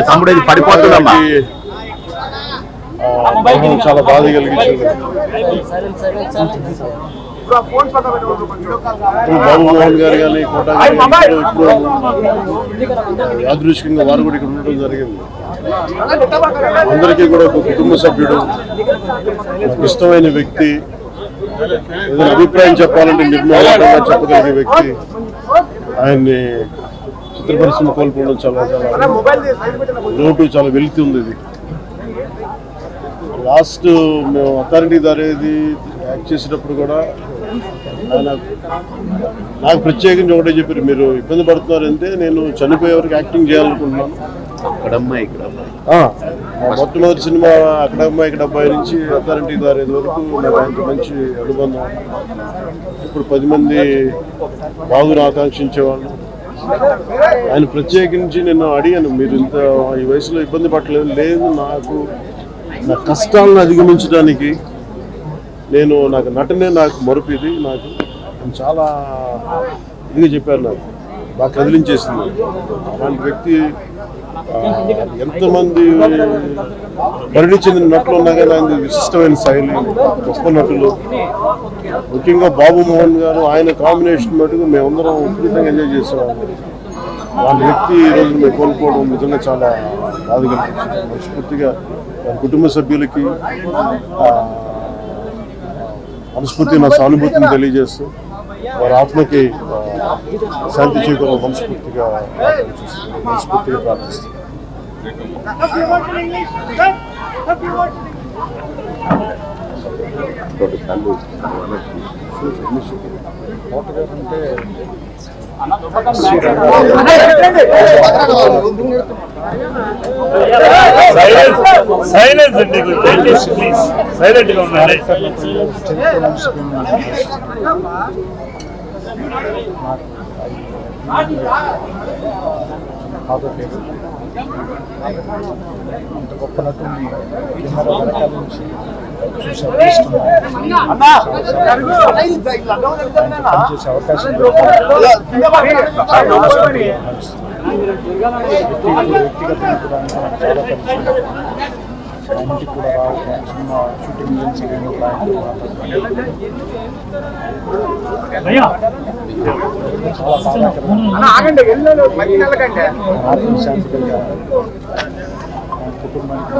తమ్ముడు ఇది పడిపోతుందమ్మా. చాలా బాధ కలిగించింది. బాబు మోహన్ గారు కానీ కోటా గారు ఇప్పుడు యాదృష్టికంగా వారు కూడా ఇక్కడ ఉండడం జరిగింది. అందరికీ కూడా ఒక కుటుంబ సభ్యుడు, ఇష్టమైన వ్యక్తి, ఏదైనా అభిప్రాయం చెప్పాలంటే నిర్మలంగా చెప్పగలిగే వ్యక్తి. ఆయన్ని చిత్ర పరిశ్రమ కోల్పోవడం చాలా చాలా లోటు, చాలా వెలితి ఉంది. ఇది లాస్ట్ మేము అథారిటీ దారేది యాక్ట్ చేసేటప్పుడు కూడా ఆయన నాకు ప్రత్యేకించి ఒకటే చెప్పారు, మీరు ఇబ్బంది పడుతున్నారంటే నేను చనిపోయే వరకు యాక్టింగ్ చేయాలనుకుంటున్నాను. మొట్టమొదటి సినిమా అక్కడమ్మాయి ఇక్కడబ్బాయి నుంచి అథారిటీ దారేది వరకు నాకు ఆయనతో మంచి అనుబంధం. ఇప్పుడు 10 మంది బాగును ఆకాంక్షించేవాళ్ళు. ఆయన ప్రత్యేకించి నేను అడిగాను, మీరు ఇంత ఈ వయసులో ఇబ్బంది పడలేదు. లేదు, నా కష్టాలను అధిగమించడానికి నాకు నటనే నాకు మరుపు. నాకు చాలా ఇదిగా చెప్పారు, నాకు బాగా కదిలించేసింది. అలాంటి వ్యక్తి ఎంతమంది పరిణి చెందిన నటులు ఉన్నా కానీ ఆయన విశిష్టమైన శైలి, గొప్ప నటులు. ముఖ్యంగా బాబు మోహన్ గారు, ఆయన కాంబినేషన్ మటుకు మేమందరం విపరీతంగా ఎంజాయ్ చేసేవాళ్ళం. వాళ్ళ వ్యక్తి ఈరోజు మేము కోల్పోవడం నిజంగా చాలా బాధ కలిగించింది. మనస్ఫూర్తిగా కుటుంబ సభ్యులకి మనస్ఫూర్తి నా సానుభూతిని తెలియజేస్తూ వారి ఆత్మకి శాంతి చేకూర మనస్ఫూర్తిగా ప్రార్థిస్తాను. సైలెన్స్ అండి, ప్లీజ్ సైలెంట్ గా ఉండండి. అంత గొప్ప నటుని వెనకాల నుంచి చూసే అవకాశం వ్యక్తిగతంగా కూడా చాలా పరిచయం. ఇంటికి కూడా రావడం, సినిమా షూటింగ్ శాంతి కలిగా కుటుంబానికి